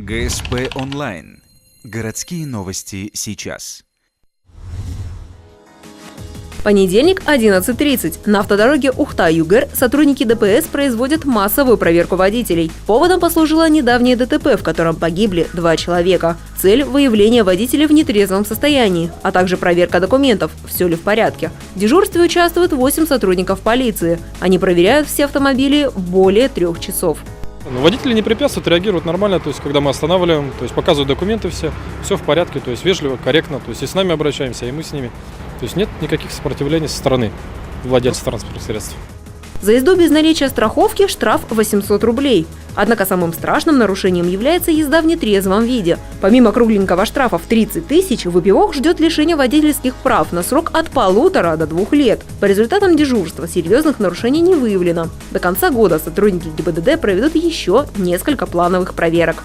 ГСП онлайн. Городские новости сейчас. Понедельник, 11:30. На автодороге Ухта-Югер сотрудники ДПС производят массовую проверку водителей. Поводом послужило недавнее ДТП, в котором погибли 2 человека. Цель – выявление водителей в нетрезвом состоянии, а также проверка документов, все ли в порядке. В дежурстве участвуют 8 сотрудников полиции. Они проверяют все автомобили более 3 часов. Водители не препятствуют, реагируют нормально, то есть когда мы останавливаем, то есть показывают документы все в порядке, то есть вежливо, корректно, то есть и с нами обращаемся, и мы с ними. То есть нет никаких сопротивлений со стороны владельца транспортных средств. За езду без наличия страховки штраф 800 рублей. Однако самым страшным нарушением является езда в нетрезвом виде. Помимо кругленького штрафа в 30 тысяч, выпивок ждет лишение водительских прав на срок от 1,5 до 2 лет. По результатам дежурства серьезных нарушений не выявлено. До конца года сотрудники ГИБДД проведут еще несколько плановых проверок.